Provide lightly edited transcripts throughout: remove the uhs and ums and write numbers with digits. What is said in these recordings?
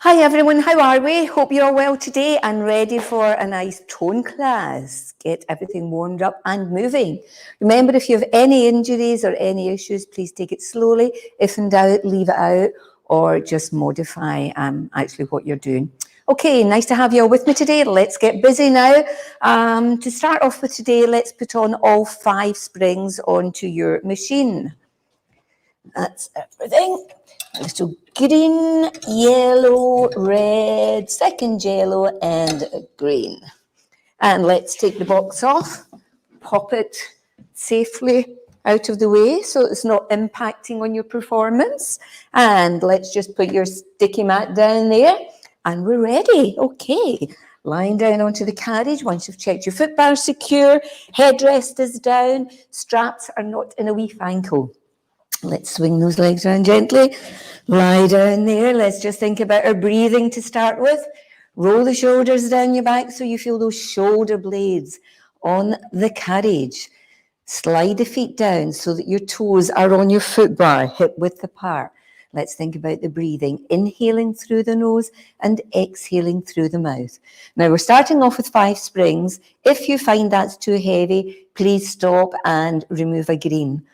Hi everyone, how are we? Hope you're all well today and ready for a nice tone class. Get everything warmed up and moving. Remember, if you have any injuries or any issues, please take it slowly. If in doubt, leave it out or just modify actually what you're doing. Okay, nice to have you all with me today. Let's get busy now. To start off with today, let's put on all 5 springs onto your machine. That's everything. A little green, yellow, red, second yellow, and green. And let's take the box off, pop it safely out of the way so it's not impacting on your performance. And let's just put your sticky mat down there, and we're ready. Okay. Lying down onto the carriage, once you've checked your foot bar secure, headrest is down, straps are not in a weak ankle. Let's swing those legs around gently. Lie down there. Let's just think about our breathing to start with. Roll the shoulders down your back so you feel those shoulder blades on the carriage. Slide the feet down so that your toes are on your foot bar, hip width apart. Let's think about the breathing. Inhaling through the nose and exhaling through the mouth. Now we're starting off with 5 springs. If you find that's too heavy, please stop and remove a green.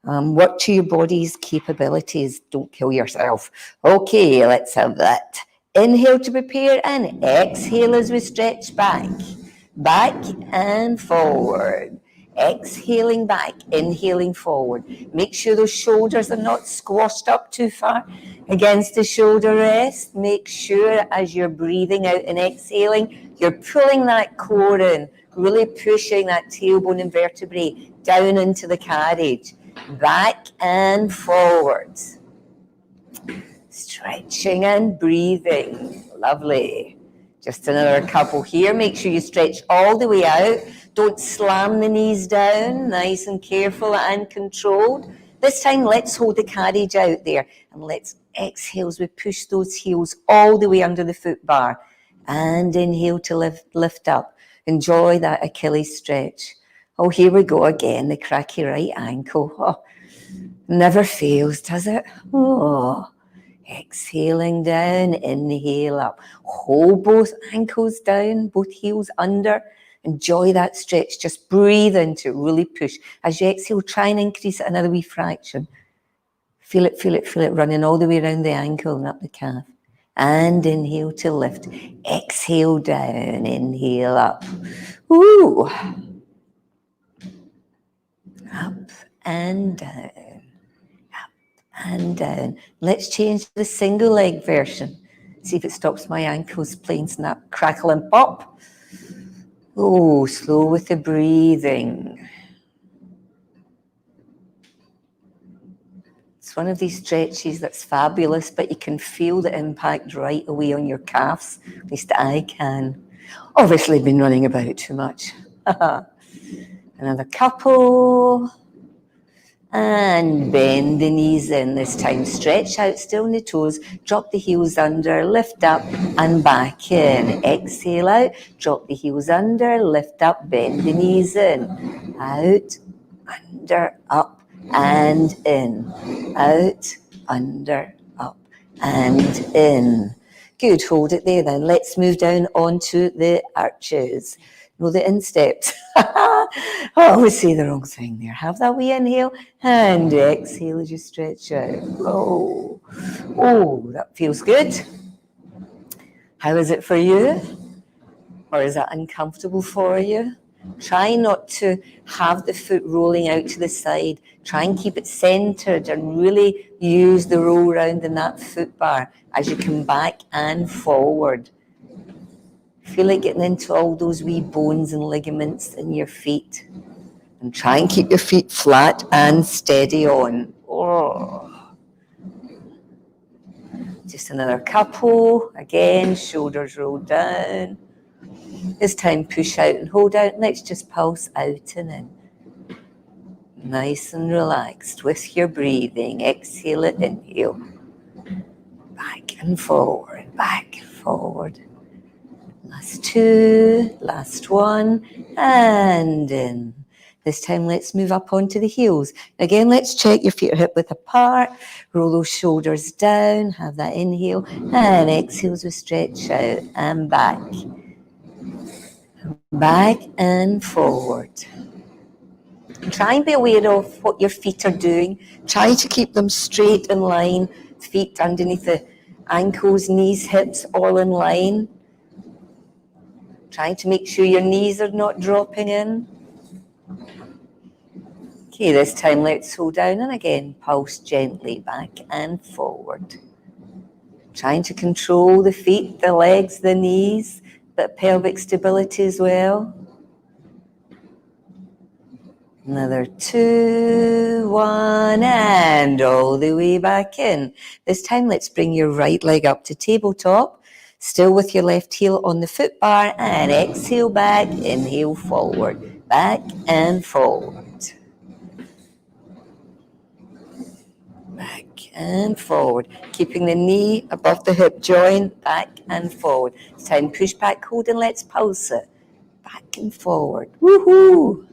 Work to your body's capabilities. Don't kill yourself. Okay, let's have that. Inhale to prepare and exhale as we stretch back. Back and forward. Exhaling back, inhaling forward. Make sure those shoulders are not squashed up too far against the shoulder rest. Make sure as you're breathing out and exhaling, you're pulling that core in, really pushing that tailbone and vertebrae down into the carriage. Back and forward. Stretching and breathing. Lovely. Just another couple here. Make sure you stretch all the way out. Don't slam the knees down. Nice and careful and controlled. This time, let's hold the carriage out there. And let's exhale as we push those heels all the way under the foot bar. And inhale to lift up. Enjoy that Achilles stretch. Oh, here we go again, the cracky right ankle. Oh, never fails, does it? Oh, exhaling down, inhale up. Hold both ankles down, both heels under. Enjoy that stretch. Just breathe into it, really push. As you exhale, try and increase it another wee fraction. Feel it, feel it, feel it running all the way around the ankle and up the calf. And inhale to lift. Exhale down, inhale up. Ooh. Up and down, up and down. Let's change to the single leg version. See if it stops my ankles playing snap, crackle and pop. Oh, slow with the breathing. It's one of these stretches that's fabulous, but you can feel the impact right away on your calves. At least I can. Obviously been running about too much. Another couple. And bend the knees in this time. Stretch out, still in the toes. Drop the heels under, lift up and back in. Exhale out, drop the heels under, lift up, bend the knees in. Out, under, up and in. Out, under, up and in. Good, hold it there then. Let's move down onto the arches. No, the insteps. I always say the wrong thing there. Have that wee inhale and exhale as you stretch out. Oh, that feels good. How is it for you? Or is that uncomfortable for you? Try not to have the foot rolling out to the side. Try and keep it centered and really use the roll round in that foot bar as you come back and forward. Feel like getting into all those wee bones and ligaments in your feet. And try and keep your feet flat and steady on. Oh. Just another couple. Again, shoulders roll down. This time push out and hold out. Let's just pulse out and in. Nice and relaxed with your breathing. Exhale it, inhale. Back and forward, back, forward. Last 2, last 1, and in. This time, let's move up onto the heels. Again, let's check your feet are hip width apart. Roll those shoulders down. Have that inhale. And exhale as we stretch out and back. Back and forward. Try and be aware of what your feet are doing. Try to keep them straight in line. Feet underneath the ankles, knees, hips, all in line. Trying to make sure your knees are not dropping in. Okay, this time let's hold down and again pulse gently back and forward. Trying to control the feet, the legs, the knees, but pelvic stability as well. Another 2, 1, and all the way back in. This time, let's bring your right leg up to tabletop, still with your left heel on the foot bar, and exhale back, inhale forward, back and forward. Back and forward, keeping the knee above the hip joint, back and forward. This time, push back, hold, and let's pulse it. Back and forward. Woohoo!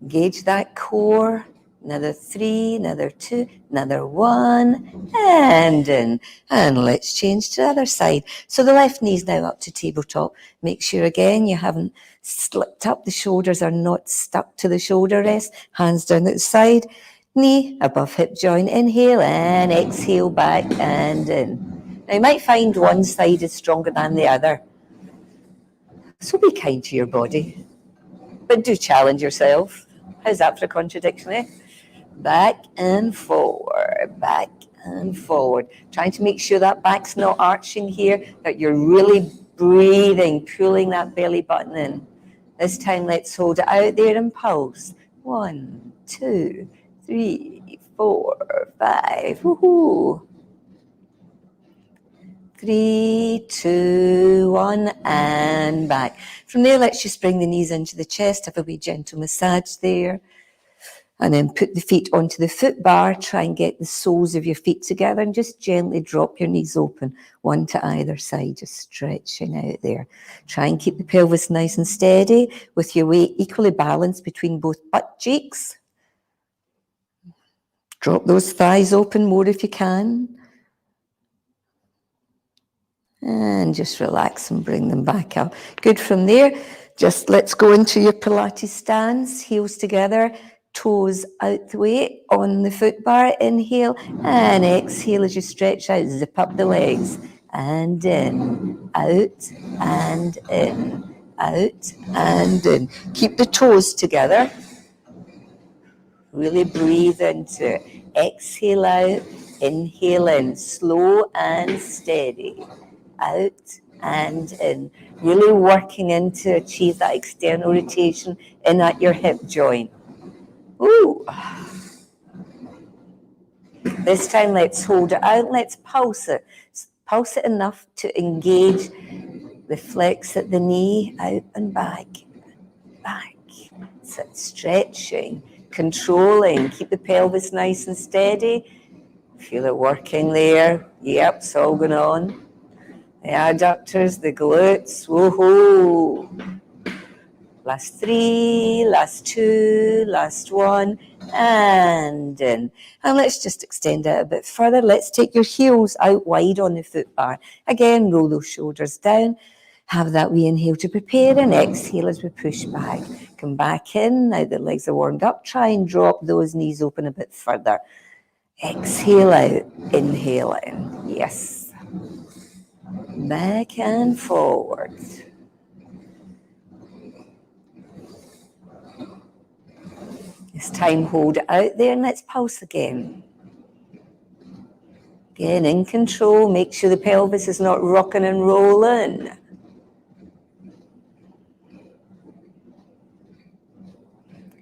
Engage that core. Another 3, another 2, another 1, and in. And let's change to the other side. So the left knee is now up to tabletop. Make sure again you haven't slipped up. The shoulders are not stuck to the shoulder rest. Hands down at the side. Knee above hip joint. Inhale and exhale back and in. Now you might find one side is stronger than the other. So be kind to your body. But do challenge yourself. How's that for a contradiction, eh? Back and forward, back and forward. Trying to make sure that back's not arching here, that you're really breathing, pulling that belly button in. This time, let's hold it out there and pulse. 1, 2, 3, 4, 5. Woohoo! 3, 2, 1, and back. From there, let's just bring the knees into the chest, have a wee gentle massage there. And then put the feet onto the foot bar, try and get the soles of your feet together and just gently drop your knees open, one to either side, just stretching out there. Try and keep the pelvis nice and steady with your weight equally balanced between both butt cheeks. Drop those thighs open more if you can. And just relax and bring them back up. Good. From there, just let's go into your Pilates stance, heels together, toes out the way on the foot bar. Inhale and exhale as you stretch out, zip up the legs and in, out and in, out and in. Keep the toes together. Really breathe into it. Exhale out, inhale in, slow and steady. Out and in, really working in to achieve that external rotation in at your hip joint. Ooh. This time, let's hold it out. Let's pulse it. Pulse it enough to engage the flex at the knee, out and back, back. So stretching, controlling. Keep the pelvis nice and steady. Feel it working there. Yep, it's all going on. The adductors, the glutes, woohoo. Last 3, last 2, last 1, and in. And let's just extend it a bit further. Let's take your heels out wide on the foot bar. Again, roll those shoulders down. Have that wee inhale to prepare and exhale as we push back. Come back in. Now the legs are warmed up. Try and drop those knees open a bit further. Exhale out. Inhale in. Yes. Back and forward. This time, hold it out there and let's pulse again. Again, in control. Make sure the pelvis is not rocking and rolling.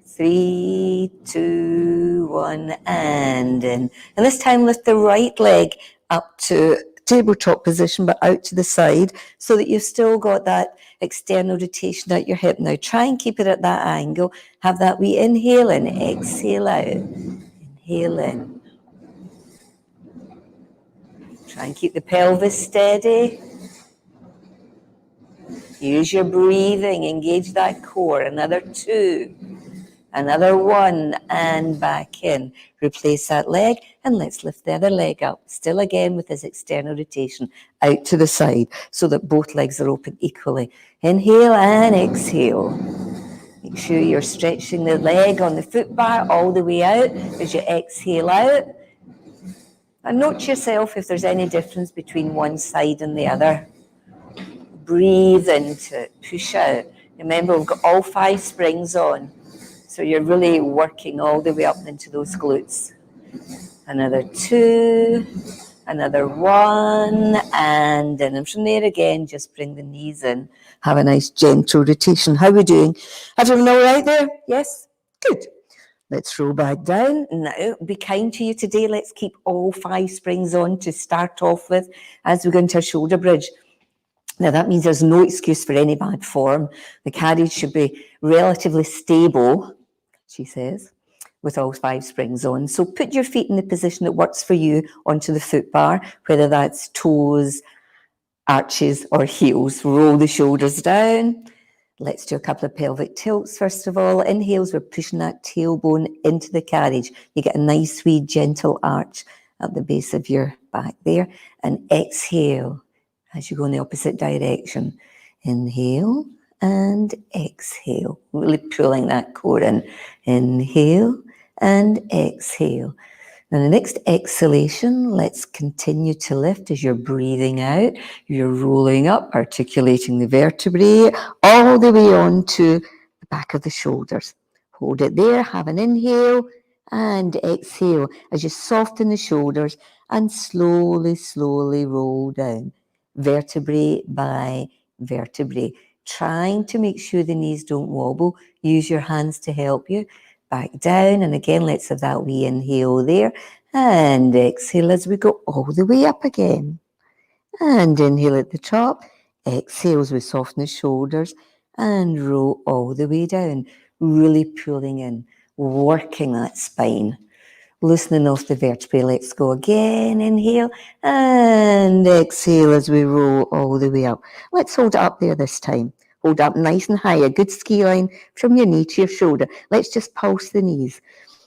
Three, 2, 1, and in. And this time, lift the right leg up to tabletop position, but out to the side, so that you've still got that external rotation at your hip. Now, try and keep it at that angle. Have that wee inhale in, exhale out. Inhale in. Try and keep the pelvis steady. Use your breathing, engage that core. Another 2, another 1, and back in. Replace that leg, and let's lift the other leg up. Still again with this external rotation out to the side so that both legs are open equally. Inhale and exhale. Make sure you're stretching the leg on the foot bar all the way out as you exhale out. And note to yourself if there's any difference between one side and the other. Breathe into it, push out. Remember, we've got all 5 springs on, so you're really working all the way up into those glutes. Another 2, another 1, and then from there again, just bring the knees in. Have a nice gentle rotation. How are we doing? Everyone all right there? Yes? Good. Let's roll back down. Now, be kind to you today. Let's keep all 5 springs on to start off with as we go into our shoulder bridge. Now, that means there's no excuse for any bad form. The carriage should be relatively stable, she says, with all 5 springs on. So put your feet in the position that works for you onto the foot bar, whether that's toes, arches, or heels. Roll the shoulders down. Let's do a couple of pelvic tilts first of all. Inhales, we're pushing that tailbone into the carriage. You get a nice wee gentle arch at the base of your back there. And exhale as you go in the opposite direction. Inhale and exhale. Really pulling that core in. Inhale and exhale. Now the next exhalation, let's continue to lift as you're breathing out. You're rolling up, articulating the vertebrae all the way onto the back of the shoulders. Hold it there, have an inhale and exhale as you soften the shoulders and slowly, slowly roll down. Vertebrae by vertebrae. Trying to make sure the knees don't wobble. Use your hands to help you. Back down, and again, let's have that wee inhale there, and exhale as we go all the way up again. And inhale at the top, exhale as we soften the shoulders, and roll all the way down, really pulling in, working that spine. Loosening off the vertebrae, let's go again, inhale, and exhale as we roll all the way up. Let's hold it up there this time. Hold up nice and high, a good ski line from your knee to your shoulder. Let's just pulse the knees.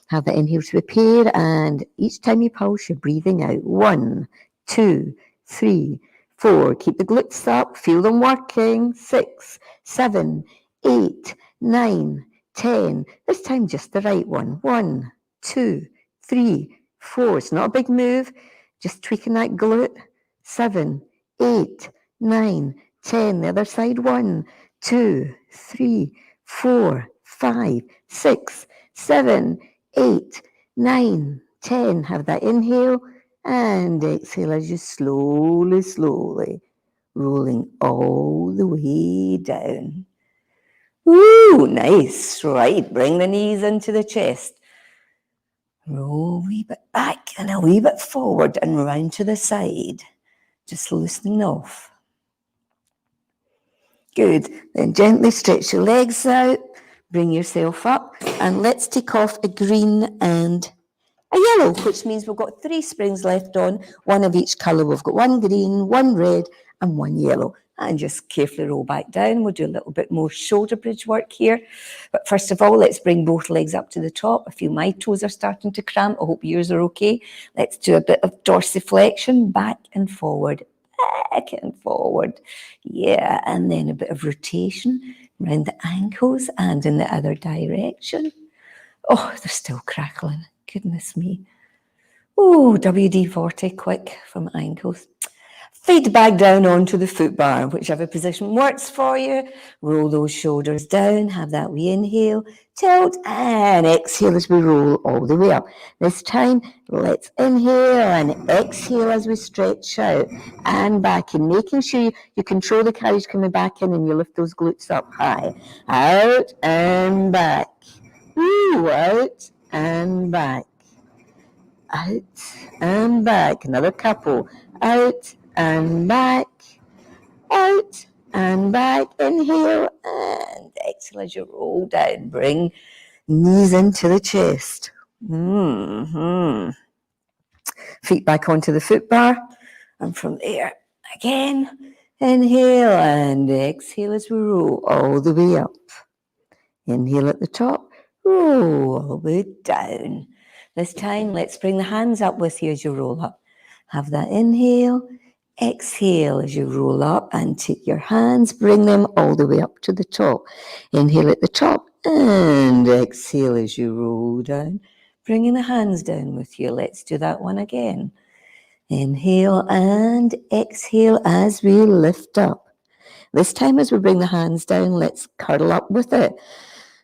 Have the inhales repair, and each time you pulse, you're breathing out. 1, 2, 3, 4. Keep the glutes up, feel them working. 6, 7, 8, 9, 10. This time just the right one. 1, 2, 3, 4. It's not a big move, just tweaking that glute. 7, 8, 9, 10. The other side. 1, 2, 3, 4, 5, 6, 7, 8, 9, 10. Have that inhale and exhale as you slowly, slowly rolling all the way down. Ooh, nice. Right, bring the knees into the chest. Roll a wee bit back and a wee bit forward and round to the side. Just loosening off. Good. Then gently stretch your legs out, bring yourself up, and let's take off a green and a yellow, which means we've got 3 springs left on, 1 of each colour. We've got 1 green, 1 red, and 1 yellow. And just carefully roll back down. We'll do a little bit more shoulder bridge work here. But first of all, let's bring both legs up to the top. I feel my toes are starting to cramp. I hope yours are okay. Let's do a bit of dorsiflexion, back and forward. Back and forward. Yeah, and then a bit of rotation around the ankles and in the other direction. Oh, they're still crackling. Goodness me. Oh, WD-40 quick from ankles. Feet back down onto the foot bar, whichever position works for you. Roll those shoulders down, have that wee inhale, tilt, and exhale as we roll all the way up. This time, let's inhale and exhale as we stretch out and back in, making sure you control the carriage coming back in and you lift those glutes up high. Out and back. Woo, out and back. Out and back. Another couple. Out and back, out and back, inhale and exhale as you roll down. Bring knees into the chest. Feet back onto the foot bar, and from there again, Inhale and exhale as we roll all the way up. Inhale at the top, roll all the way down. This time, let's bring the hands up with you as you roll up. Have that inhale, exhale as you roll up, and take your hands, bring them all the way up to the top. Inhale at the top and exhale as you roll down, bringing the hands down with you. Let's do that one again. Inhale and exhale as we lift up. This time as we bring the hands down, let's curl up with it.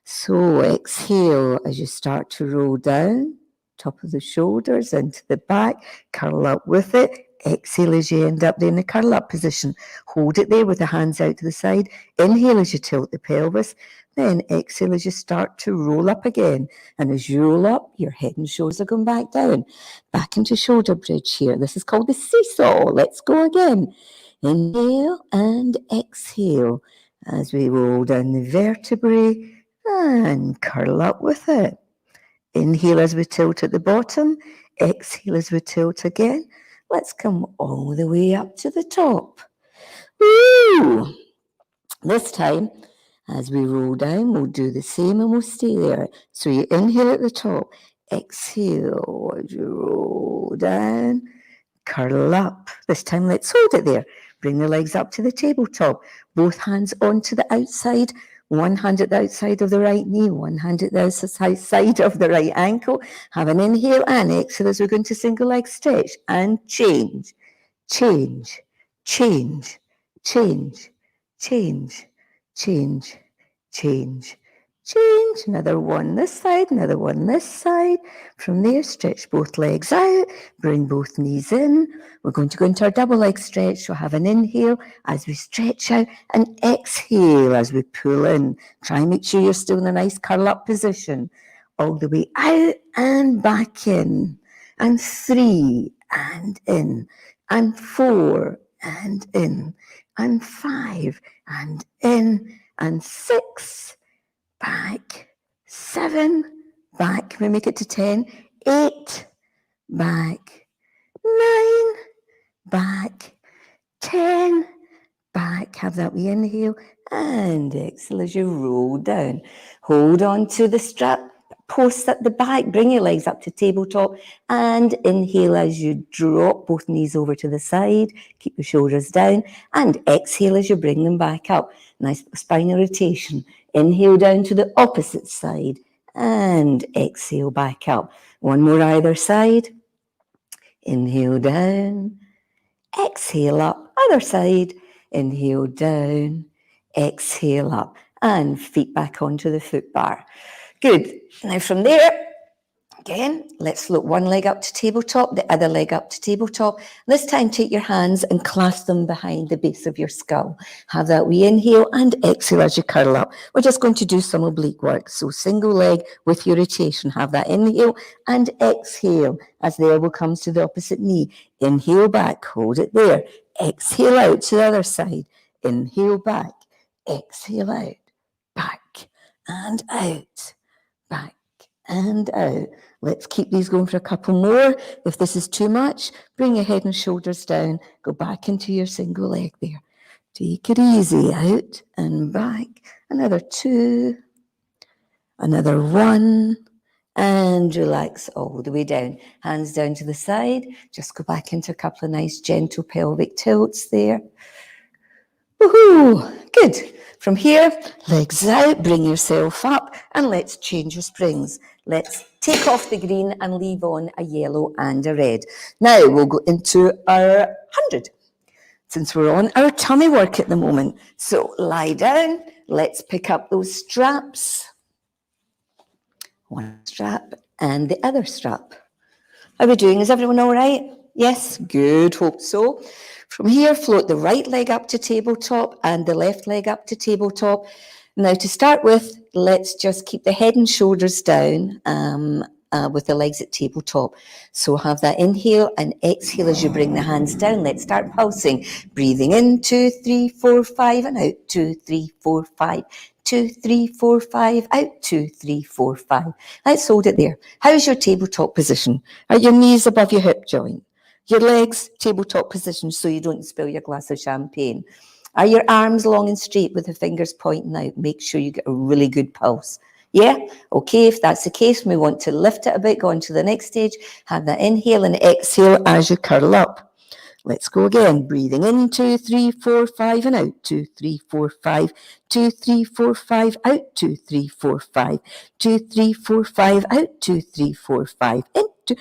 So exhale as you start to roll down, top of the shoulders into the back, curl up with it. Exhale as you end up there in the curl up position. Hold it there with the hands out to the side. Inhale as you tilt the pelvis. Then exhale as you start to roll up again. And as you roll up, your head and shoulders are going back down. Back into shoulder bridge here. This is called the seesaw. Let's go again. Inhale and exhale as we roll down the vertebrae and curl up with it. Inhale as we tilt at the bottom. Exhale as we tilt again. Let's come all the way up to the top. Woo! This time, as we roll down, we'll do the same and we'll stay there. So you inhale at the top. Exhale as you roll down. Curl up. This time, let's hold it there. Bring the legs up to the tabletop. Both hands onto the outside. One hand at the outside of the right knee, one hand at the outside of the right ankle. Have an inhale and exhale as we're going to single leg stretch and change, change, change, change, change, change, change, change. Another one this side, another one this side. From there, stretch both legs out, bring both knees in. We're going to go into our double leg stretch. So have an inhale as we stretch out and exhale as we pull in. Try and make sure you're still in a nice curl up position. All the way out and back in. And 3 and in. And 4 and in. And 5 and in. And 6 back, 7 back. We make it to 10. 8 back, 9 back, 10 back. Have that wee inhale and exhale as you roll down. Hold on to the strap post at the back. Bring your legs up to tabletop and inhale as you drop both knees over to the side. Keep your shoulders down and exhale as you bring them back up. Nice spinal rotation. Inhale down to the opposite side and exhale back up. One more either side. Inhale down, exhale up, other side. Inhale down, exhale up, and feet back onto the foot bar. Good. Now from there, again, let's float one leg up to tabletop, the other leg up to tabletop. This time, take your hands and clasp them behind the base of your skull. Have that wee inhale and exhale as you curl up. We're just going to do some oblique work. So single leg with your rotation. Have that inhale and exhale as the elbow comes to the opposite knee. Inhale back, hold it there. Exhale out to the other side. Inhale back, exhale out, back and out, back and out. Let's keep these going for a couple more. If this is too much, bring your head and shoulders down. Go back into your single leg there. Take it easy, out and back. Another 2, another 1, and relax all the way down. Hands down to the side. Just go back into a couple of nice gentle pelvic tilts there. Woohoo! Good. From here, legs out, bring yourself up, and let's change your springs. Let's take off the green and leave on a yellow and a red. Now we'll go into our 100, since we're on our tummy work at the moment. So lie down, let's pick up those straps. One strap and the other strap. How are we doing? Is everyone all right? Yes? Good, hope so. From here, float the right leg up to tabletop and the left leg up to tabletop. Now, to start with, let's just keep the head and shoulders down with the legs at tabletop. So have that inhale and exhale as you bring the hands down. Let's start pulsing. Breathing in, 2, 3, 4, 5, and out, 2, 3, 4, 5. 2, 3, 4, 5, out, 2, 3, 4, 5. Let's hold it there. How's your tabletop position? Are your knees above your hip joint? Your legs, tabletop position, so you don't spill your glass of champagne. Are your arms long and straight with the fingers pointing out? Make sure you get a really good pulse. Yeah? Okay, if that's the case, we want to lift it a bit, go on to the next stage, have that inhale and exhale as you curl up. Let's go again. Breathing in, 2, 3, 4, 5, and out. 2, 3, 4, 5. 2, 3, 4, 5. Out. 2, 3, 4, 5. 2, 3, 4, 5. Out. 2, 3, 4, 5. In. 2,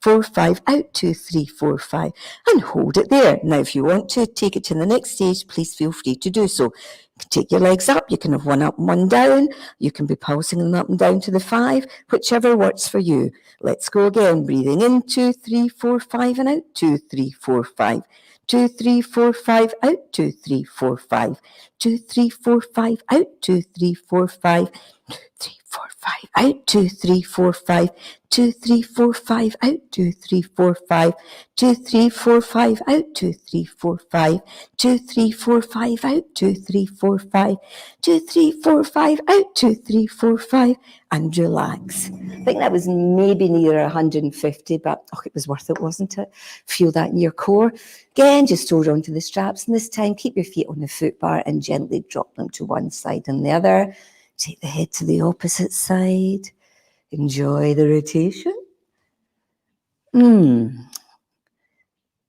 4, 5. Out. 2, 3, 4, 5. And hold it there. Now, if you want to take it to the next stage, please feel free to do so. Take your legs up. You can have one up and one down. You can be pulsing them up and down to the 5, whichever works for you. Let's go again. Breathing in, 2, 3, 4, 5, and out. 2, 3, 4, 5. 2, 3, 4, 5, out. 2, 3, 4, 5. 2, 3, 4, 5, out. 2, 3, 4, 5. 3, 4, 5, out. 2, 3, 4, 5. 2, 3, 4, 5, out. 2, 3, 4, 5. 2, 3, 4, 5, out. 2, 3, 4, 5. 2, 3, 4, 5, out. 2, 3, 4, 5. 2, 3, 4, 5, out. 2, 3, 4, 5. And relax. I think that was maybe near 150, but it was worth it, wasn't it? Feel that in your core. Again, just hold on to the straps, and this time keep your feet on the foot bar and gently drop them to one side and the other. Take the head to the opposite side. Enjoy the rotation.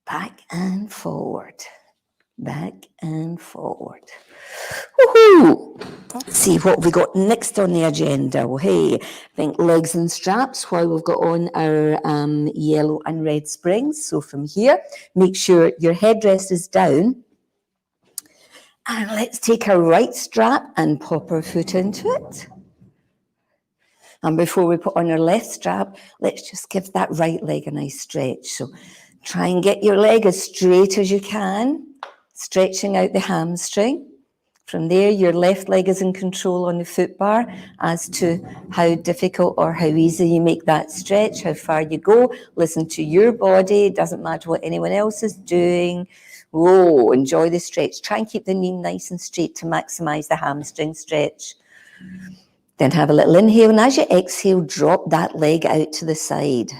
Back and forward. Back and forward. Woohoo! Let's see what we got next on the agenda. Well, hey, I think legs and straps while we've got on our yellow and red springs. So from here, make sure your headrest is down. And let's take our right strap and pop our foot into it. And before we put on our left strap, let's just give that right leg a nice stretch. So try and get your leg as straight as you can, stretching out the hamstring. From there, your left leg is in control on the foot bar as to how difficult or how easy you make that stretch, how far you go. Listen to your body. It doesn't matter what anyone else is doing. Oh, enjoy the stretch. Try and keep the knee nice and straight to maximize the hamstring stretch. Then have a little inhale, and as you exhale, drop that leg out to the side.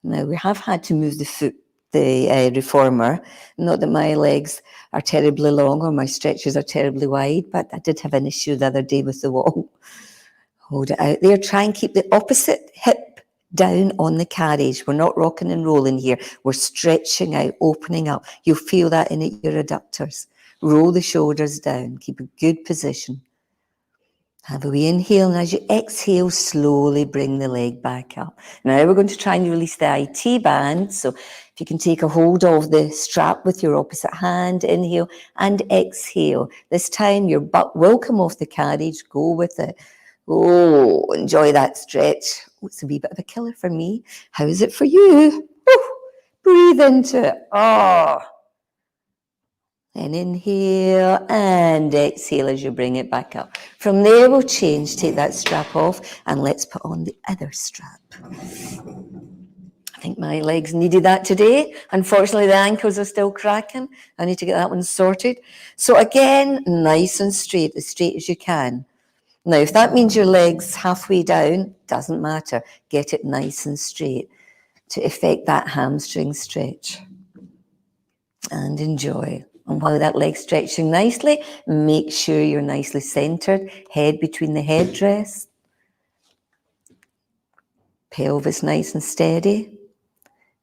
Now, we have had to move the foot, the reformer. Not that my legs are terribly long or my stretches are terribly wide, but I did have an issue the other day with the wall. Hold it out there. Try and keep the opposite hip down on the carriage. We're not rocking and rolling here. We're stretching out, opening up. You'll feel that in your adductors. Roll the shoulders down. Keep a good position. Have a wee inhale, and as you exhale, slowly bring the leg back up. Now we're going to try and release the IT band. So if you can take a hold of the strap with your opposite hand, inhale and exhale. This time your butt will come off the carriage. Go with it. Oh, enjoy that stretch. Oh, it's a wee bit of a killer for me. How is it for you? Oh, breathe into it. Oh. And inhale and exhale as you bring it back up. From there, we'll change. Take that strap off and let's put on the other strap. I think my legs needed that today. Unfortunately, the ankles are still cracking. I need to get that one sorted. So again, nice and straight as you can. Now, if that means your legs halfway down, doesn't matter. Get it nice and straight to effect that hamstring stretch. And enjoy. And while that leg's stretching nicely, make sure you're nicely centered. Head between the headrest. Pelvis nice and steady.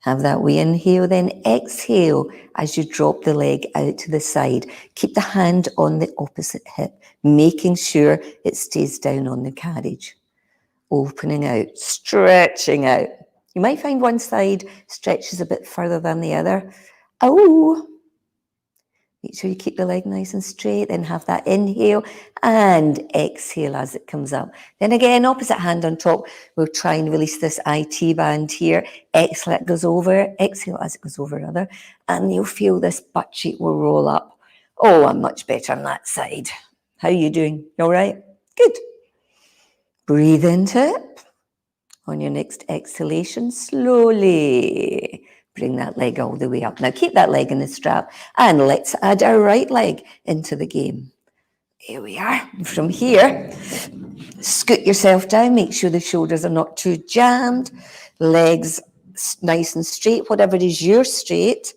Have that wee inhale, then exhale as you drop the leg out to the side. Keep the hand on the opposite hip, making sure it stays down on the carriage. Opening out, stretching out. You might find one side stretches a bit further than the other. Oh! Make sure you keep the leg nice and straight, then have that inhale and exhale as it comes up. Then again, opposite hand on top, we'll try and release this IT band here. Exhale, it goes over, exhale as it goes over rather, and you'll feel this butt cheek will roll up. Oh, I'm much better on that side. How are you doing? You all right? Good. Breathe into it. On your next exhalation, slowly bring that leg all the way up. Now keep that leg in the strap and let's add our right leg into the game. Here we are. From here, scoot yourself down. Make sure the shoulders are not too jammed. Legs nice and straight, whatever is your straight,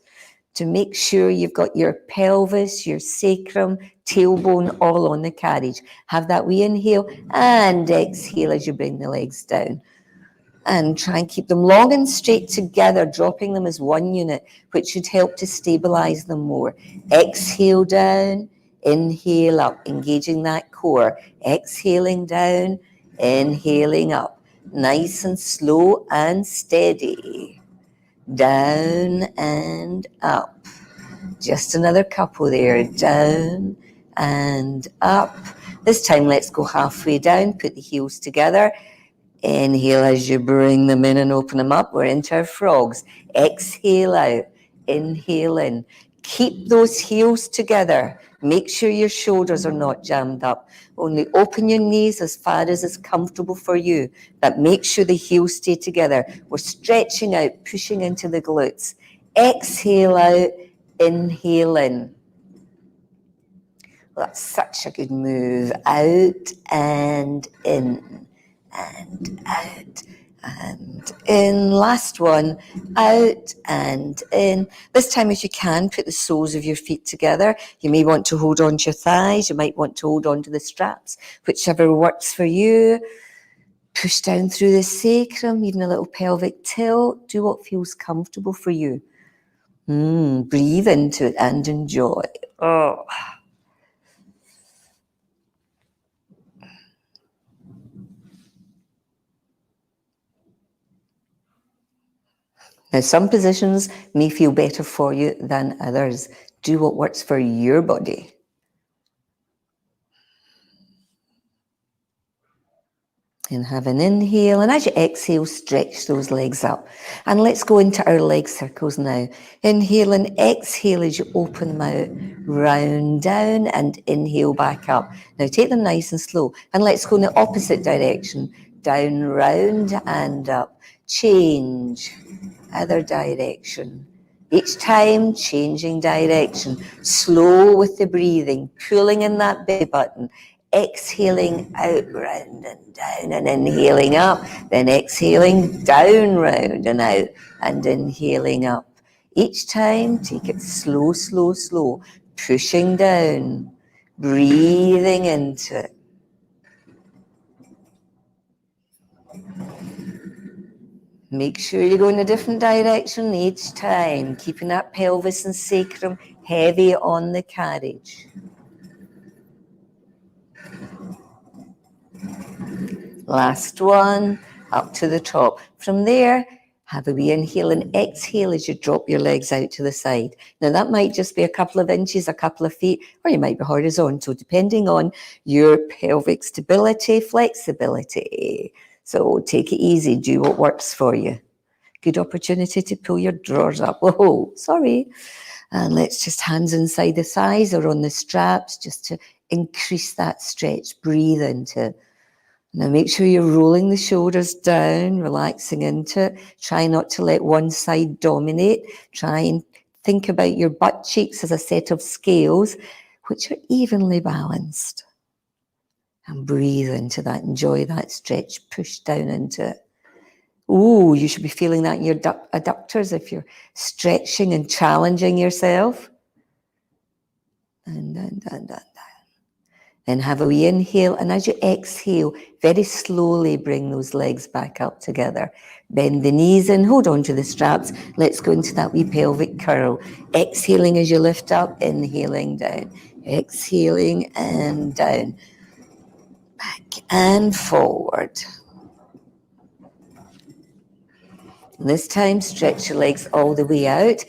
to make sure you've got your pelvis, your sacrum, tailbone all on the carriage. Have that wee inhale and exhale as you bring the legs down. And try and keep them long and straight together, dropping them as one unit, which should help to stabilize them more. Exhale down, inhale up, engaging that core. Exhaling down, inhaling up. Nice and slow and steady. Down and up. Just another couple there. Down and up. This time let's go halfway down, put the heels together. Inhale as you bring them in and open them up. We're into our frogs. Exhale out. Inhale in. Keep those heels together. Make sure your shoulders are not jammed up. Only open your knees as far as is comfortable for you. But make sure the heels stay together. We're stretching out, pushing into the glutes. Exhale out. Inhale in. Well, that's such a good move. Out and in. And out and in. Last one, out and in. This time, if you can, put the soles of your feet together. You may want to hold on to your thighs. You might want to hold on to the straps, whichever works for you. Push down through the sacrum, even a little pelvic tilt. Do what feels comfortable for you. Breathe into it and enjoy. Oh. Now, some positions may feel better for you than others. Do what works for your body. And have an inhale, and as you exhale, stretch those legs up. And let's go into our leg circles now. Inhale and exhale as you open them out, round down, and inhale back up. Now take them nice and slow, and let's go in the opposite direction. Down, round, and up. Change, other direction. Each time, changing direction. Slow with the breathing, pulling in that belly button. Exhaling out, round and down, and inhaling up. Then exhaling down, round and out, and inhaling up. Each time, take it slow, slow, slow. Pushing down, breathing into it. Make sure you go in a different direction each time, keeping that pelvis and sacrum heavy on the carriage. Last one, up to the top. From there, have a wee inhale and exhale as you drop your legs out to the side. Now that might just be a couple of inches, a couple of feet, or you might be horizontal, depending on your pelvic stability, flexibility. So take it easy, do what works for you. Good opportunity to pull your drawers up. Oh, sorry. And let's just hands inside the thighs or on the straps just to increase that stretch. Breathe into it. Now make sure you're rolling the shoulders down, relaxing into it. Try not to let one side dominate. Try and think about your butt cheeks as a set of scales, which are evenly balanced. And breathe into that. Enjoy that stretch. Push down into it. Ooh, you should be feeling that in your adductors if you're stretching and challenging yourself. And down. Then have a wee inhale, and as you exhale, very slowly bring those legs back up together. Bend the knees in, hold on to the straps. Let's go into that wee pelvic curl. Exhaling as you lift up, inhaling down. Exhaling and down. Back and forward. This time, stretch your legs all the way out.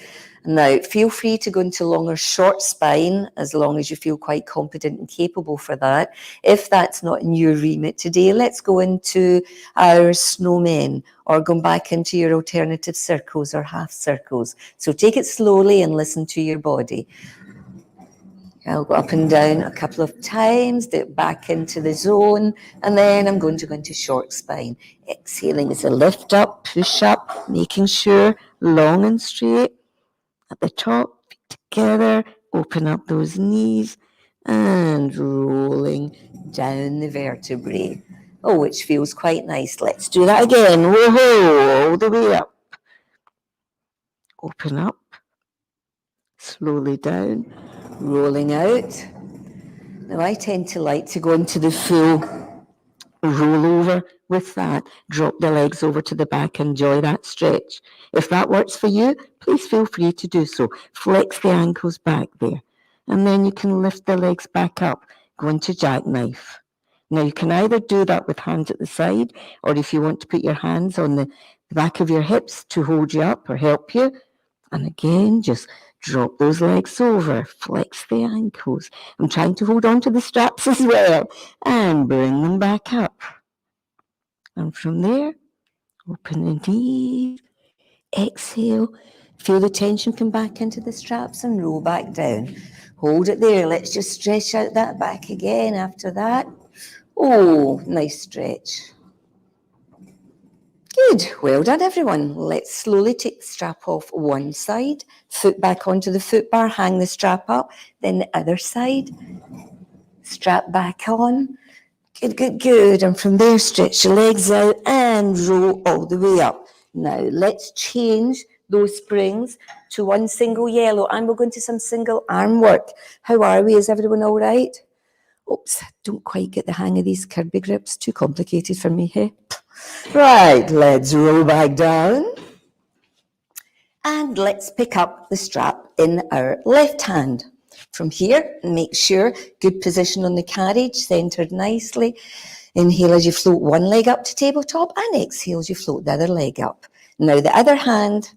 Now, feel free to go into long or short spine as long as you feel quite competent and capable for that. If that's not in your remit today, let's go into our snowmen or go back into your alternative circles or half circles. So take it slowly and listen to your body. I'll go up and down a couple of times, dip back into the zone, and then I'm going to go into short spine. Exhaling as a lift up, push up, making sure long and straight. At the top, feet together, open up those knees, and rolling down the vertebrae. Oh, which feels quite nice. Let's do that again. Whoa, all the way up. open up, slowly down, rolling out. Now I tend to like to go into the full roll over with that. Drop the legs over to the back, enjoy that stretch. If that works for you, please feel free to do so. Flex the ankles back there. And then you can lift the legs back up, go into jackknife. Now you can either do that with hands at the side, or if you want to put your hands on the back of your hips to hold you up or help you. And again, just drop those legs over, flex the ankles. I'm trying to hold on to the straps as well, and bring them back up. And from there, open the knees, exhale, feel the tension come back into the straps and roll back down. Hold it there. Let's just stretch out that back again after that. Oh, nice stretch. Good, well done everyone. Let's slowly take the strap off one side, foot back onto the foot bar, hang the strap up, then the other side, strap back on. Good, good, good. And from there, stretch your legs out and roll all the way up. Now, let's change those springs to one single yellow and we'll go into some single arm work. How are we? Is everyone all right? Oops, don't quite get the hang of these Kirby grips. Too complicated for me here. Right, let's roll back down. And let's pick up the strap in our left hand. From here, make sure, good position on the carriage, centered nicely. Inhale as you float one leg up to tabletop and exhale as you float the other leg up. Now the other hand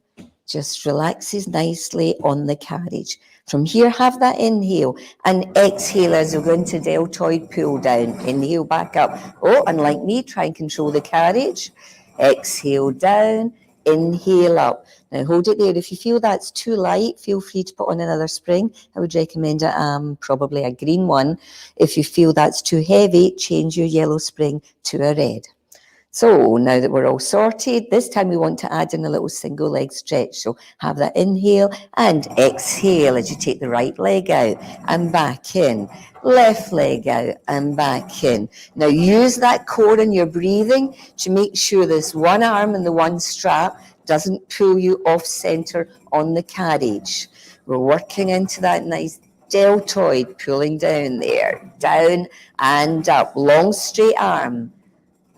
just relaxes nicely on the carriage. From here, have that inhale and exhale as you go into deltoid pull down. Inhale back up. Oh, and like me, try and control the carriage. Exhale down, inhale up. Now hold it there. If you feel that's too light, feel free to put on another spring. I would recommend probably a green one. If you feel that's too heavy, change your yellow spring to a red. So now that we're all sorted, this time we want to add in a little single leg stretch. So have that inhale and exhale as you take the right leg out and back in. Left leg out and back in. Now use that core in your breathing to make sure this one arm and the one strap doesn't pull you off center on the carriage. We're working into that nice deltoid, pulling down there, down and up, long straight arm.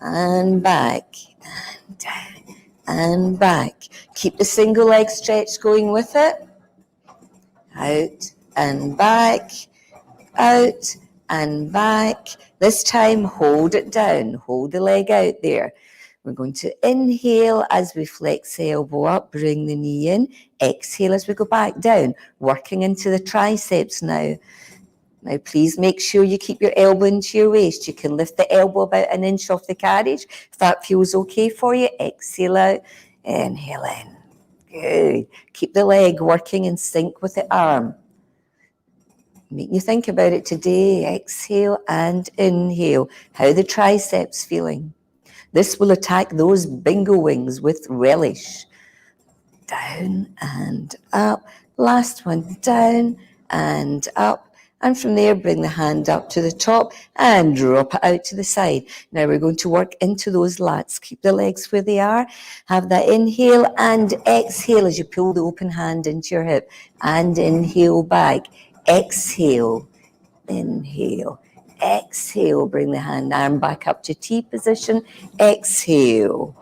And back, and down, and back. Keep the single leg stretch going with it. Out and back, out and back. This time, hold it down. Hold the leg out there. We're going to inhale as we flex the elbow up, bring the knee in. Exhale as we go back down, working into the triceps now. Now, please make sure you keep your elbow into your waist. You can lift the elbow about an inch off the carriage. If that feels okay for you, exhale out, inhale in. Good. Keep the leg working in sync with the arm. Make you think about it today. Exhale and inhale. How are the triceps feeling? This will attack those bingo wings with relish. Down and up. Last one, down and up. And from there, bring the hand up to the top and drop it out to the side. Now we're going to work into those lats. Keep the legs where they are. Have that inhale and exhale as you pull the open hand into your hip. And inhale back. Exhale. Inhale. Exhale. Bring the arm back up to T position. Exhale.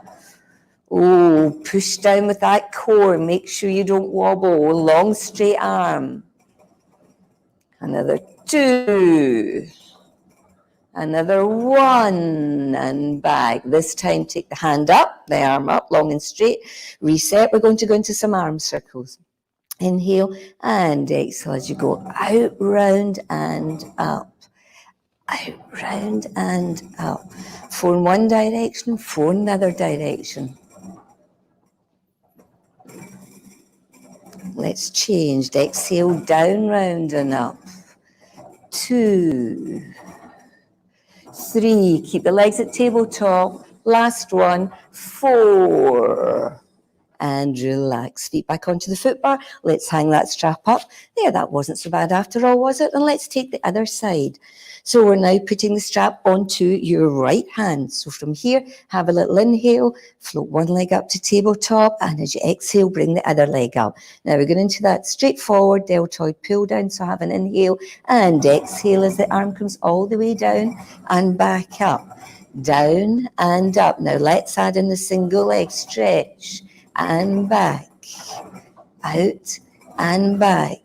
Oh, push down with that core. Make sure you don't wobble. Long, straight arm. Another 2. Another 1. And back. This time, take the hand up, the arm up, long and straight. Reset. We're going to go into some arm circles. Inhale and exhale as you go out, round, and up. Out, round, and up. 4 in one direction, 4 in another direction. Let's change. Exhale, down, round, and up. 2, 3. Keep the legs at tabletop. Last one. 4. and relax. Feet back onto the foot bar. Let's hang that strap up. There, that wasn't so bad after all, was it? And let's take the other side. So we're now putting the strap onto your right hand. So from here, have a little inhale, float one leg up to tabletop, and as you exhale, bring the other leg up. Now we're going into that straightforward deltoid pull down. So have an inhale and exhale as the arm comes all the way down and back up. Down and up. Now let's add in the single leg stretch and back, out and back.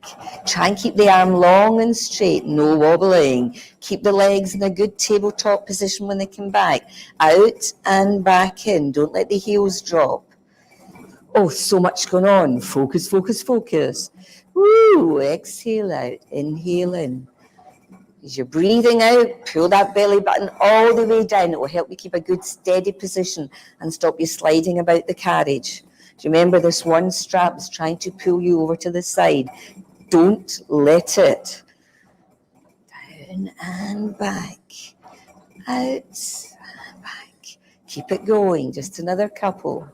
Try and keep the arm long and straight, no wobbling. Keep the legs in a good tabletop position when they come back. Out and back in. Don't let the heels drop. Oh, so much going on. Focus, focus, focus. Woo, exhale out, inhale in. As you're breathing out, pull that belly button all the way down. It will help you keep a good steady position and stop you sliding about the carriage. Do you remember this one strap is trying to pull you over to the side? Don't let it. Down and back. Out and back. Keep it going. Just another couple.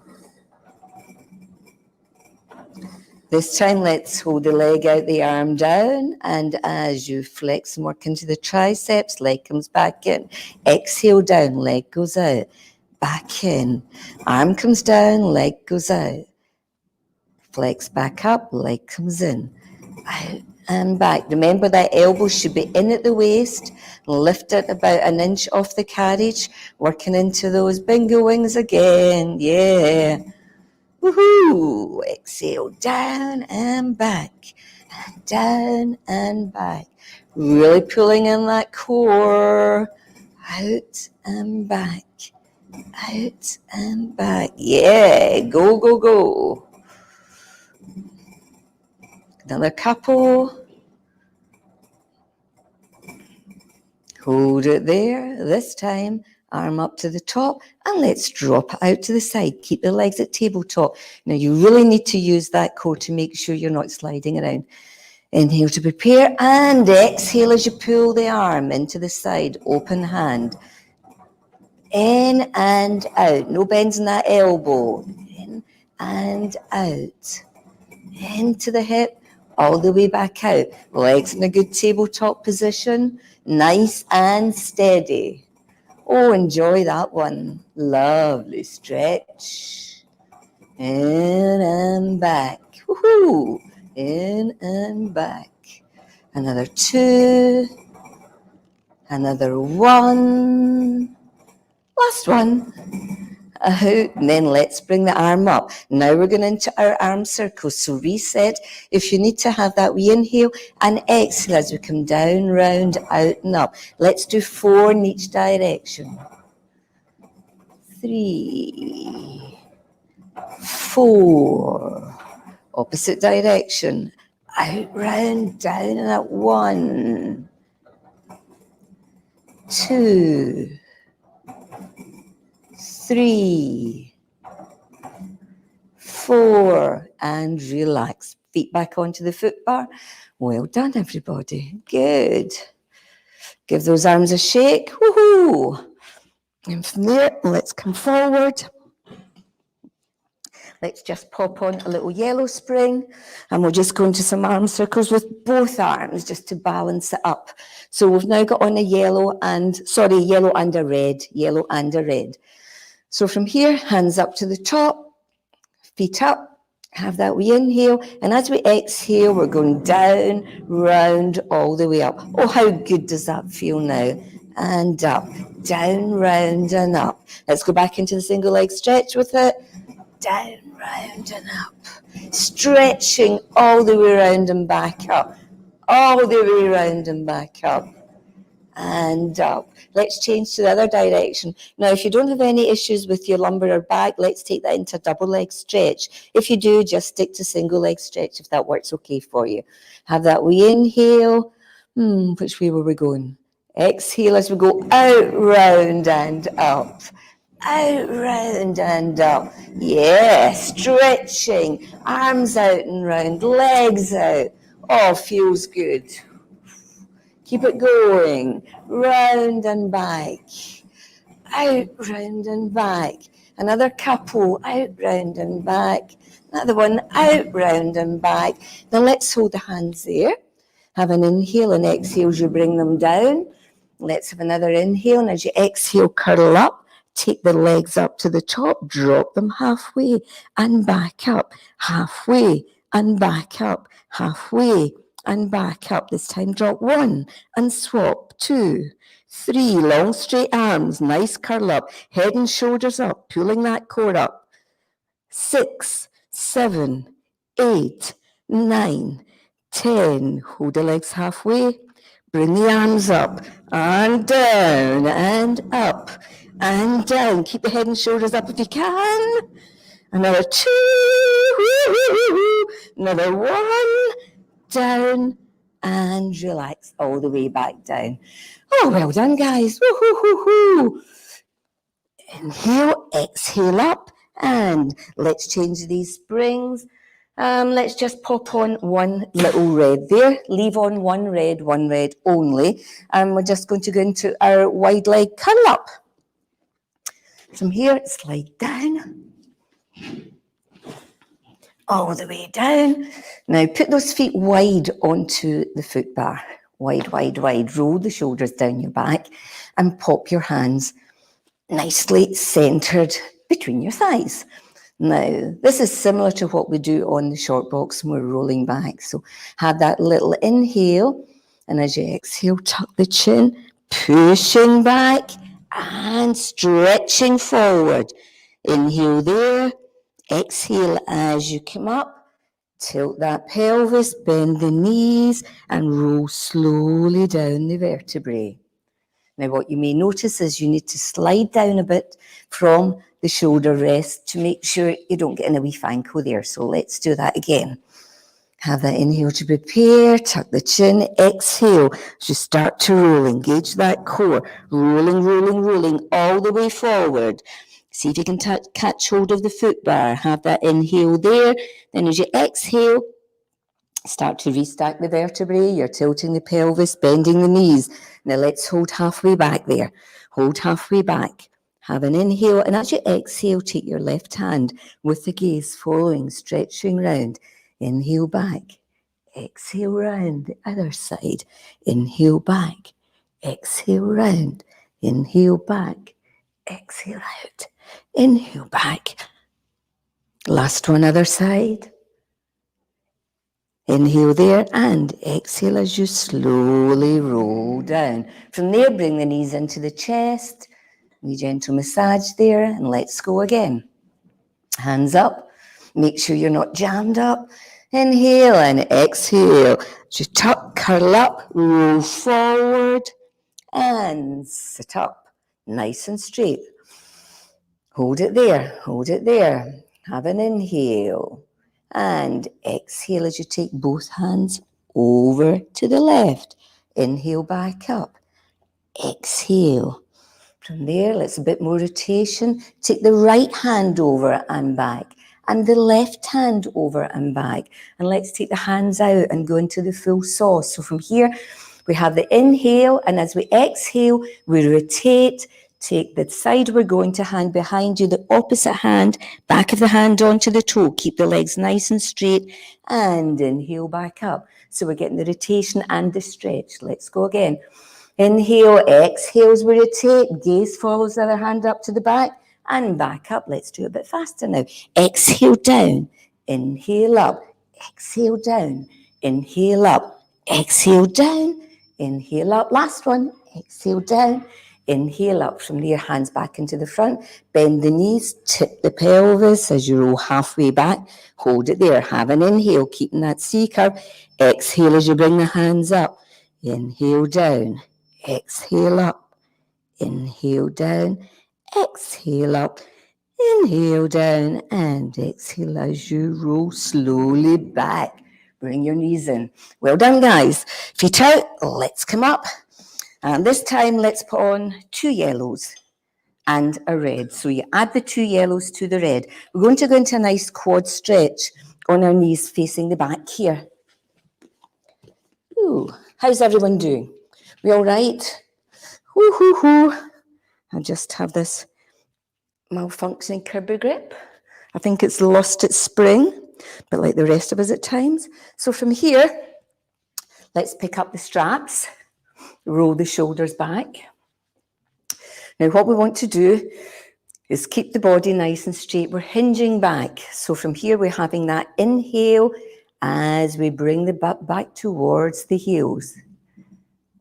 This time, let's hold the leg out, the arm down, and as you flex and work into the triceps, leg comes back in. Exhale down, leg goes out, back in. Arm comes down, leg goes out. Flex back up, leg comes in, out and back. Remember that elbow should be in at the waist. Lift it about an inch off the carriage, working into those bingo wings again. Yeah. Woohoo! Exhale, down and back, and down and back. Really pulling in that core. Out and back, out and back. Yeah, go, go, go. Another couple. Hold it there. This time, arm up to the top, and let's drop it out to the side. Keep the legs at tabletop. Now, you really need to use that core to make sure you're not sliding around. Inhale to prepare, and exhale as you pull the arm into the side. Open hand. In and out. No bends in that elbow. In and out. Into the hip, all the way back out. Legs in a good tabletop position. Nice and steady. Oh, enjoy that one. Lovely stretch. In and back. Woohoo! In and back. Another 2. Another 1. Last one. Out, and then let's bring the arm up. Now we're going into our arm circles. So reset. If you need to have that, we inhale and exhale as we come down, round, out and up. Let's do 4 in each direction. 3, 4. Opposite direction. Out, round, down and up. 1, 2, 3, 4, and relax. Feet back onto the foot bar. Well done, everybody. Good. Give those arms a shake. Woohoo! And from there, let's come forward. Let's just pop on a little yellow spring, and we'll just go into some arm circles with both arms just to balance it up. So we've now got on a yellow and a red. So from here, hands up to the top, feet up, have that wee inhale. And as we exhale, we're going down, round, all the way up. Oh, how good does that feel now? And up, down, round, and up. Let's go back into the single leg stretch with it. Down, round, and up. Stretching all the way around and back up. All the way around and back up. And up. Let's change to the other direction. Now, if you don't have any issues with your lumbar or back, let's take that into a double leg stretch. If you do, just stick to single leg stretch if that works okay for you. Have that wee inhale. Which way were we going? Exhale as we go out, round, and up. Out, round, and up. Yeah, stretching. Arms out and round, legs out. Oh, feels good. Keep it going. Round and back. Out, round, and back. Another couple. Out, round, and back. Another one, out, round and back. Now let's hold the hands there. Have an inhale and exhale as you bring them down. Let's have another inhale, and as you exhale, curl up. Take the legs up to the top, drop them halfway and back up, halfway and back up, halfway and back up. This time drop one and swap, 2, 3, long straight arms, nice curl up, head and shoulders up, pulling that core up. 6, 7, 8, 9, 10. Hold the legs halfway. Bring the arms up and down and up and down. Keep the head and shoulders up if you can. Another 2. Another 1. Down and relax all the way back down. Oh, well done, guys. Woo-hoo-hoo-hoo. Inhale, exhale up, and let's change these springs. Let's just pop on one little red there. Leave on one red only. And we're just going to go into our wide leg curl up. From here, slide down. All the way down. Now put those feet wide onto the foot bar. Wide, wide, wide. Roll the shoulders down your back and pop your hands nicely centered between your thighs. Now, this is similar to what we do on the short box when we're rolling back. So have that little inhale, and as you exhale, tuck the chin, pushing back and stretching forward. Inhale there, exhale as you come up, tilt that pelvis, bend the knees, and roll slowly down the vertebrae. Now, what you may notice is you need to slide down a bit from the shoulder rest to make sure you don't get in a wee ankle there. So let's do that again. Have that inhale to prepare, tuck the chin, exhale. As you start to roll, engage that core, rolling, rolling, rolling all the way forward. See if you can catch hold of the foot bar. Have that inhale there. Then as you exhale, start to restack the vertebrae. You're tilting the pelvis, bending the knees. Now let's hold halfway back there. Hold halfway back. Have an inhale, and as you exhale, take your left hand with the gaze following, stretching round. Inhale back. Exhale round the other side. Inhale back. Exhale round. Inhale back. Exhale out. Inhale back. Last one, other side. Inhale there and exhale as you slowly roll down. From there, bring the knees into the chest. Wee gentle massage there, and let's go again. Hands up. Make sure you're not jammed up. Inhale and exhale. Just tuck, curl up, roll forward, and sit up. Nice and straight. Hold it there. Hold it there. Have an inhale. And exhale as you take both hands over to the left. Inhale back up. Exhale. From there, let's a bit more rotation. Take the right hand over and back, and the left hand over and back. And let's take the hands out and go into the full saw. So from here, we have the inhale, and as we exhale, we rotate. Take the side we're going to hand behind you, the opposite hand, back of the hand onto the toe. Keep the legs nice and straight, and inhale back up. So we're getting the rotation and the stretch. Let's go again. Inhale, exhale as we rotate. Gaze follows the other hand up to the back and back up. Let's do it a bit faster now. Exhale down, inhale up, exhale down, inhale up, exhale down, inhale up. Last one, exhale down, inhale up. From there, hands back into the front. Bend the knees, tip the pelvis as you roll halfway back. Hold it there. Have an inhale, keeping that C curve. Exhale as you bring the hands up. Inhale down. Exhale up, inhale down, exhale up, inhale down, and exhale as you roll slowly back. Bring your knees in. Well done, guys. Feet out, let's come up. And this time, let's put on 2 yellows and a red. So you add the 2 yellows to the red. We're going to go into a nice quad stretch on our knees facing the back here. Ooh, how's everyone doing? We all right? Woo-hoo-hoo. I just have this malfunctioning Kirby grip. I think it's lost its spring. but like the rest of us at times. So from here, let's pick up the straps, roll the shoulders back. Now what we want to do is keep the body nice and straight. We're hinging back. So from here, we're having that inhale as we bring the butt back towards the heels.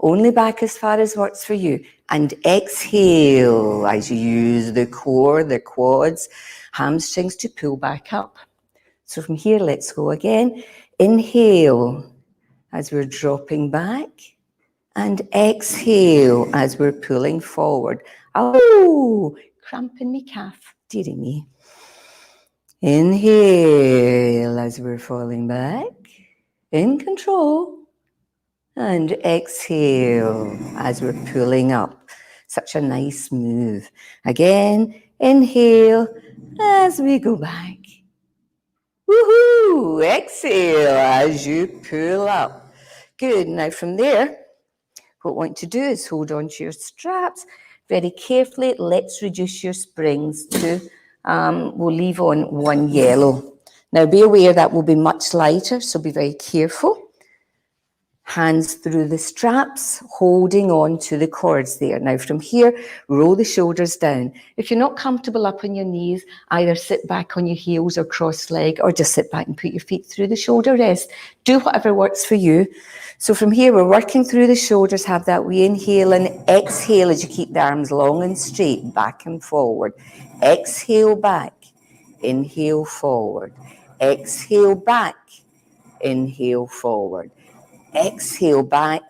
Only back as far as works for you. And exhale as you use the core, the quads, hamstrings to pull back up. So from here, let's go again. Inhale as we're dropping back. And exhale as we're pulling forward. Oh, cramp in my calf, dearie me. Inhale as we're falling back, in control. And exhale as we're pulling up. Such a nice move. Again, inhale as we go back. Woohoo! Exhale as you pull up. Good. Now from there, what we want to do is hold on to your straps very carefully. Let's reduce your springs to, we'll leave on 1 yellow. Now be aware that will be much lighter, so be very careful. Hands through the straps, holding on to the cords there. Now from here, roll the shoulders down. If you're not comfortable up on your knees, either sit back on your heels or cross-leg, or just sit back and put your feet through the shoulder rest. Do whatever works for you. So from here, we're working through the shoulders, have that wee inhale and exhale as you keep the arms long and straight, back and forward. Exhale back, inhale forward. Exhale back, inhale forward. Exhale back,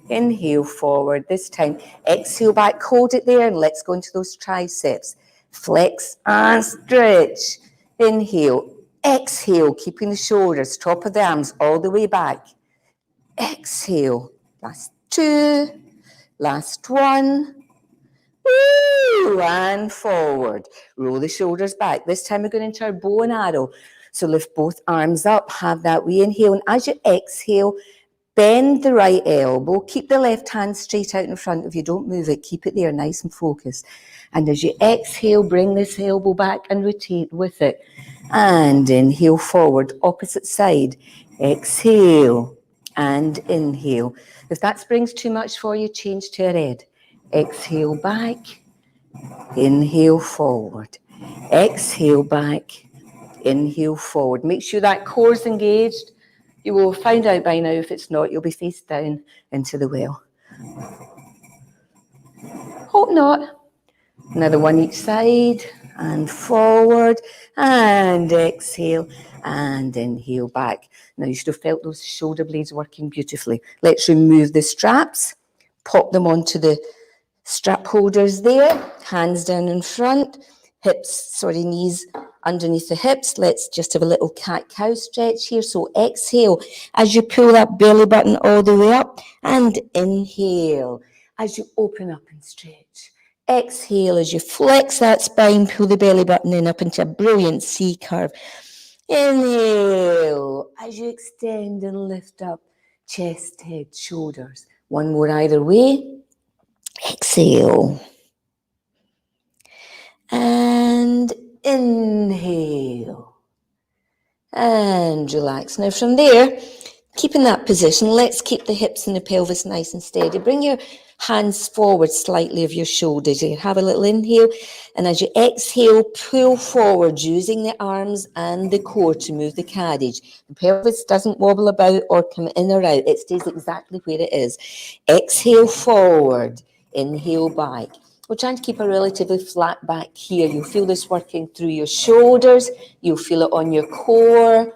inhale forward. This time, exhale back, hold it there, and let's go into those triceps. Flex and stretch. Inhale, exhale, keeping the shoulders, top of the arms, all the way back. Exhale, last 2, last 1. Woo, and forward. Roll the shoulders back. This time we're going into our bow and arrow. So lift both arms up, have that wee inhale, and as you exhale, bend the right elbow, keep the left hand straight out in front of you, don't move it, keep it there nice and focused. And as you exhale, bring this elbow back and rotate with it. And inhale forward, opposite side. Exhale and inhale. If that springs too much for you, change to a red. Exhale back, inhale forward. Exhale back, inhale forward. Make sure that core's engaged. You will find out by now if it's not, you'll be face down into the well. Hope not. Another one each side, and forward, and exhale, and inhale back. Now you should have felt those shoulder blades working beautifully. Let's remove the straps, pop them onto the strap holders there, hands down in front, knees underneath the hips. Let's just have a little cat-cow stretch here. So exhale as you pull that belly button all the way up, and inhale as you open up and stretch. Exhale as you flex that spine, pull the belly button in up into a brilliant C curve. Inhale as you extend and lift up chest, head, shoulders. One more either way. Exhale. And inhale. And relax. Now from there, keeping that position, let's keep the hips and the pelvis nice and steady. Bring your hands forward slightly of your shoulders. You have a little inhale, and as you exhale, pull forward using the arms and the core to move the carriage. The pelvis doesn't wobble about or come in or out. It stays exactly where it is. Exhale forward, inhale back. We're trying to keep a relatively flat back here. You'll feel this working through your shoulders. You'll feel it on your core.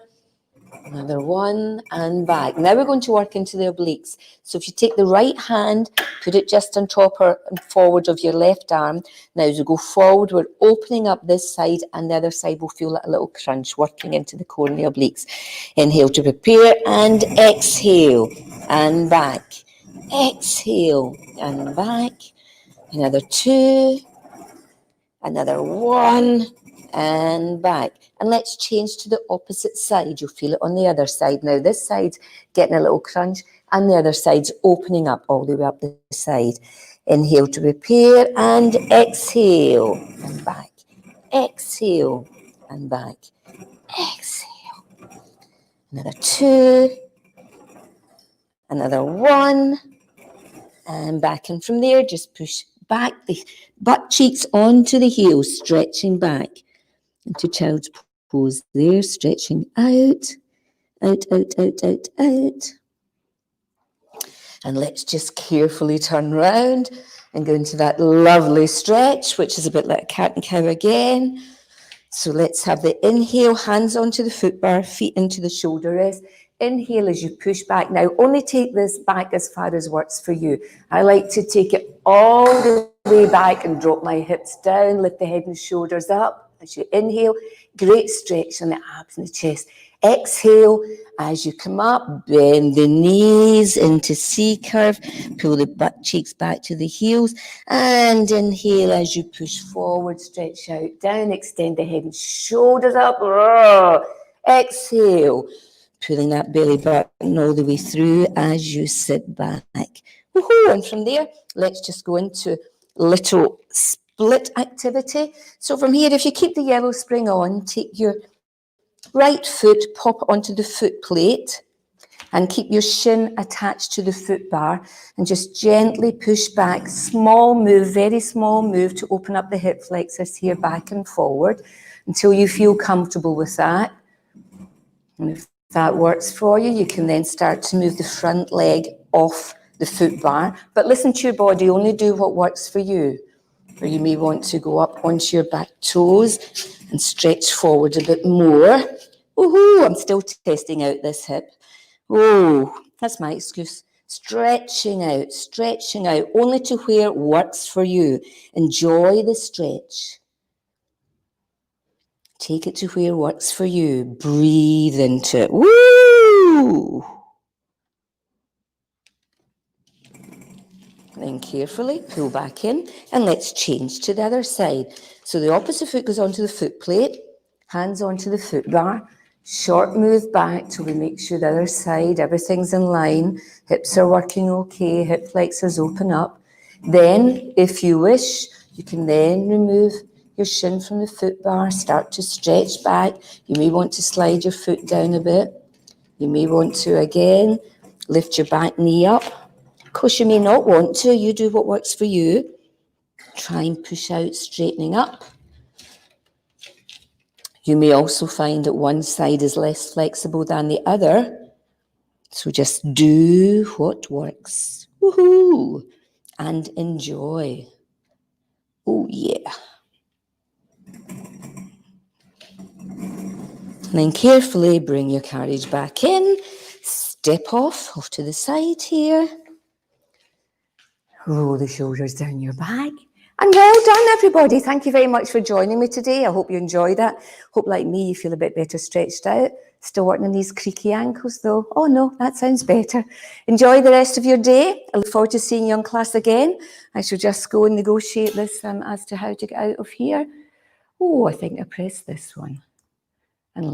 Another one, and back. Now we're going to work into the obliques. So if you take the right hand, put it just on top or forward of your left arm. Now as we go forward, we're opening up this side, and the other side will feel like a little crunch working into the core and the obliques. Inhale to prepare, and exhale, and back. Exhale, and back. Another 2, another 1, and back. And let's change to the opposite side. You'll feel it on the other side. Now this side's getting a little crunch, and the other side's opening up all the way up the side. Inhale to prepare, and exhale, and back. Exhale, and back. Exhale, Another 2. Another 1. And back in from there, just push back the butt cheeks onto the heels, stretching back into child's pose there, stretching out, out, out, out, out, out. And let's just carefully turn around and go into that lovely stretch, which is a bit like cat and cow again. So let's have the inhale, hands onto the foot bar, feet into the shoulder rest. Inhale as you push back. Now, only take this back as far as works for you. I like to take it all the way back and drop my hips down, lift the head and shoulders up. As you inhale, great stretch on the abs and the chest. Exhale, as you come up, bend the knees into C curve, pull the butt cheeks back to the heels, and inhale as you push forward, stretch out, down, extend the head and shoulders up. Exhale, pulling that belly button all the way through as you sit back. And from there, let's just go into little split activity. So from here, if you keep the yellow spring on, take your right foot, pop onto the foot plate and keep your shin attached to the foot bar and just gently push back. Small move, very small move to open up the hip flexors here back and forward until you feel comfortable with that. And if that works for you, you can then start to move the front leg off the foot bar. But listen to your body, only do what works for you. Or you may want to go up onto your back toes and stretch forward a bit more. I'm still testing out this hip. That's my excuse. Stretching out, only to where it works for you. Enjoy the stretch. Take it to where it works for you. Breathe into it. Woo! Then carefully pull back in and let's change to the other side. So the opposite foot goes onto the foot plate, hands onto the foot bar, short move back till we make sure the other side, everything's in line, hips are working okay, hip flexors open up. Then, if you wish, you can then remove your shin from the foot bar, start to stretch back. You may want to slide your foot down a bit. You may want to, again, lift your back knee up. Of course, you may not want to. You do what works for you. Try and push out, straightening up. You may also find that one side is less flexible than the other. So just do what works. Woohoo! And enjoy. Oh, yeah. And then carefully bring your carriage back in. Step off to the side here. Roll the shoulders down your back. And well done, everybody. Thank you very much for joining me today. I hope you enjoyed that. Hope, like me, you feel a bit better stretched out. Still working on these creaky ankles, though. Oh, no, that sounds better. Enjoy the rest of your day. I look forward to seeing you in class again. I shall just go and negotiate this as to how to get out of here. I think I pressed this one. And let's